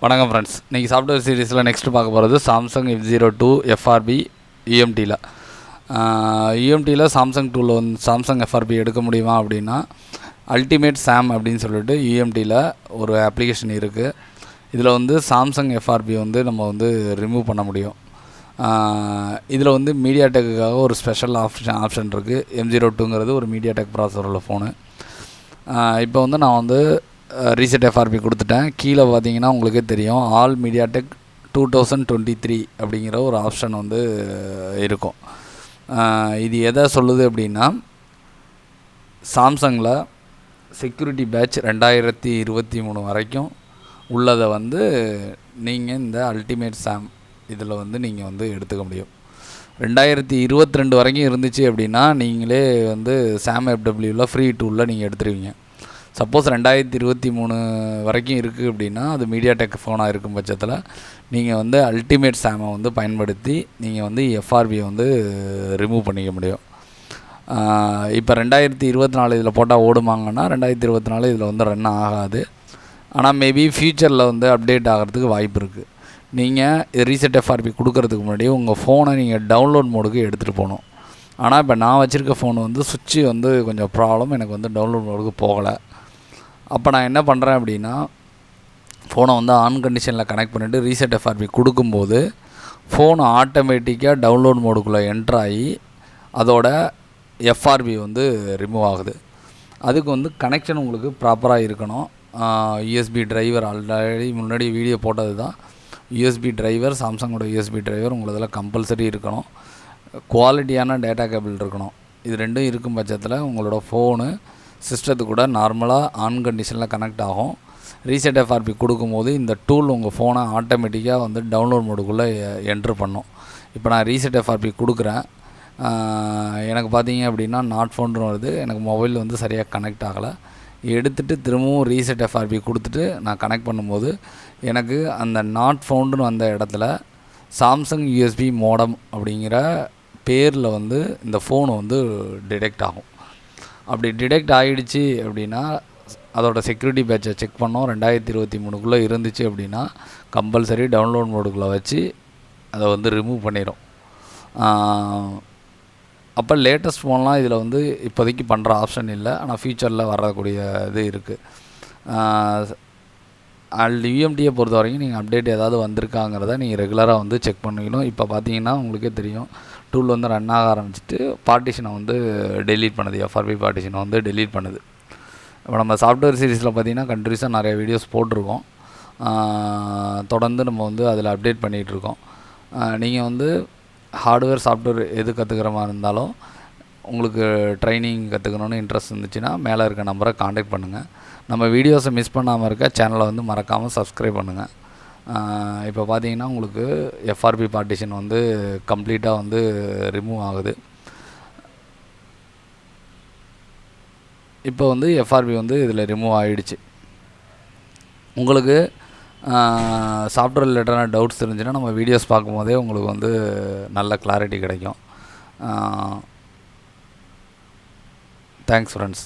வணக்கம் ஃப்ரெண்ட்ஸ். இன்றைக்கி சாஃப்ட்வேர் சீரீஸில் நெக்ஸ்ட்டு பார்க்க போகிறது சாம்சங் F02 FRB UMTயில். UMTயில் சாம்சங் டூவில் வந்து சாம்சங் FRB எடுக்க முடியுமா அப்படின்னா, அல்டிமேட் சாம் அப்படின்னு சொல்லிட்டு UMTயில் ஒரு அப்ளிகேஷன் இருக்குது. இதில் வந்து சாம்சங் FRB வந்து நம்ம வந்து ரிமூவ் பண்ண முடியும். இதில் வந்து மீடியாடெக்குக்காக ஒரு ஸ்பெஷல் ஆப்ஷன் இருக்குது. M02ங்கிறது ஒரு மீடியாடெக் ப்ராசஸர் உள்ள ஃபோனு. இப்போ வந்து நான் வந்து ரீசெட் FRB கொடுத்துட்டேன். கீழே பார்த்தீங்கன்னா உங்களுக்கே தெரியும், ஆல் மீடியாடெக் 2023 அப்படிங்கிற ஒரு ஆப்ஷன் வந்து இருக்கும். இது எதை சொல்லுது அப்படின்னா, சாம்சங்கில் செக்யூரிட்டி பேட்ச் 2023 வரைக்கும் உள்ளதை வந்து நீங்கள் இந்த அல்டிமேட் சாம் இதில் வந்து நீங்கள் வந்து எடுத்துக்க முடியும். 2022 வரைக்கும் இருந்துச்சு அப்படின்னா நீங்களே வந்து சாம் FWவில் ஃப்ரீ டூலில் நீங்கள் எடுத்துருவீங்க. சப்போஸ் 2023 வரைக்கும் இருக்குது அப்படின்னா, அது மீடியாடெக் ஃபோனாக இருக்கும் பட்சத்தில் நீங்கள் வந்து அல்டிமேட் சாமை வந்து பயன்படுத்தி நீங்கள் வந்து FRBயை வந்து ரிமூவ் பண்ணிக்க முடியும். இப்போ 2024 இதில் போட்டால் ஓடுமாங்கன்னா 2024 இதில் வந்து ரன் ஆகாது. ஆனால் மேபி ஃப்யூச்சரில் வந்து அப்டேட் ஆகிறதுக்கு வாய்ப்பு இருக்குது. நீங்கள் ரீசெட் FRB கொடுக்கறதுக்கு முன்னாடி உங்கள் ஃபோனை நீங்கள் டவுன்லோட் மோடுக்கு எடுத்துகிட்டு போகணும். ஆனால் இப்போ நான் வச்சுருக்க ஃபோன் வந்து சுவிட்சு வந்து கொஞ்சம் ப்ராப்ளம், எனக்கு வந்து டவுன்லோட் மோடுக்கு போகலை. அப்போ நான் என்ன பண்ணுறேன் அப்படின்னா, ஃபோனை வந்து ஆன் கண்டிஷனில் கனெக்ட் பண்ணிவிட்டு ரீசெட் FRB கொடுக்கும்போது ஃபோன் ஆட்டோமேட்டிக்காக டவுன்லோட் மோடுக்குள்ளே என்ட்ராகி அதோட FRB வந்து ரிமூவ் ஆகுது. அதுக்கு வந்து கனெக்ஷன் உங்களுக்கு ப்ராப்பராக இருக்கணும். USB டிரைவர் ஆல்ரெடி முன்னாடி வீடியோ போட்டது தான். USB டிரைவர், சாம்சங்கோட USB டிரைவர் உங்களதில் கம்பல்சரி இருக்கணும். குவாலிட்டியான டேட்டா கேபிள் இருக்கணும். இது ரெண்டும் இருக்கும் பட்சத்தில் உங்களோட ஃபோனு சிஸ்டத்துக்கு கூட நார்மலாக ஆன் கண்டிஷனில் கனெக்ட் ஆகும். ரீசெட் FRB கொடுக்கும்போது இந்த டூல் உங்கள் ஃபோனை ஆட்டோமேட்டிக்காக வந்து டவுன்லோட் மோடுக்குள்ளே என்ட்ரு பண்ணும். இப்போ நான் ரீசெட் FRB கொடுக்குறேன். எனக்கு பார்த்தீங்க அப்படின்னா நாட் ஃபோன்னு வருது. எனக்கு மொபைல் வந்து சரியாக கனெக்ட் ஆகலை. எடுத்துகிட்டு திரும்பவும் ரீசெட் FRB கொடுத்துட்டு நான் கனெக்ட் பண்ணும்போது எனக்கு அந்த நாட் ஃபவுண்டுன்னு வந்த இடத்துல சாம்சங் USB மோடம் அப்படிங்கிற பேரில் வந்து இந்த ஃபோனை வந்து டிடெக்ட் ஆகும். அப்படி டிடெக்ட் ஆகிடுச்சு அப்படின்னா அதோட செக்யூரிட்டி பேட்சை செக் பண்ணோம். 2023 இருந்துச்சு அப்படின்னா கம்பல்சரி டவுன்லோட் மோடுக்குள்ளே வச்சு அதை வந்து ரிமூவ் பண்ணிடும். அப்போ லேட்டஸ்ட் ஃபோன்லாம் இதில் வந்து இப்போதைக்கு பண்ணுற ஆப்ஷன் இல்லை. ஆனால் ஃப்யூச்சரில் வரக்கூடிய இது இருக்குது. UMTயை பொறுத்த வரைக்கும் நீங்கள் அப்டேட் ஏதாவது வந்திருக்காங்கிறத நீங்கள் ரெகுலராக வந்து செக் பண்ணிக்கணும். இப்போ பார்த்தீங்கன்னா உங்களுக்கே தெரியும், டூல் வந்து ரன் ஆக ஆரம்பிச்சிட்டு பார்ட்டிஷனை வந்து டெலீட் பண்ணுது. FRB பார்ட்டிஷனை வந்து டெலீட் பண்ணுது. இப்போ நம்ம சாஃப்ட்வேர் சீரீஸில் பார்த்திங்கன்னா கண்டினியூஸாக நிறைய வீடியோஸ் போட்டிருக்கோம். தொடர்ந்து நம்ம வந்து அதில் அப்டேட் பண்ணிகிட்ருக்கோம். நீங்கள் வந்து ஹார்ட்வேர் சாஃப்ட்வேர் எது கற்றுக்கிற மாதிரி இருந்தாலும் உங்களுக்கு ட்ரைனிங் கற்றுக்கணுன்னு இன்ட்ரெஸ்ட் இருந்துச்சுன்னா மேலே இருக்க நம்பரை காண்டாக்ட் பண்ணுங்கள். நம்ம வீடியோஸை மிஸ் பண்ணாமல் இருக்க சேனலை வந்து மறக்காமல் சப்ஸ்கிரைப் பண்ணுங்கள். இப்போ பார்த்தீங்கன்னா உங்களுக்கு FRB பார்ட்டிஷன் வந்து கம்ப்ளீட்டாக வந்து ரிமூவ் ஆகுது. இப்போ வந்து FRB வந்து இதில் ரிமூவ் ஆகிடுச்சு. உங்களுக்கு சாஃப்ட்வேர் ரிலேட்டடான டவுட்ஸ் இருந்துச்சுன்னா நம்ம வீடியோஸ் பார்க்கும்போதே உங்களுக்கு வந்து நல்ல கிளாரிட்டி கிடைக்கும். Thanks friends.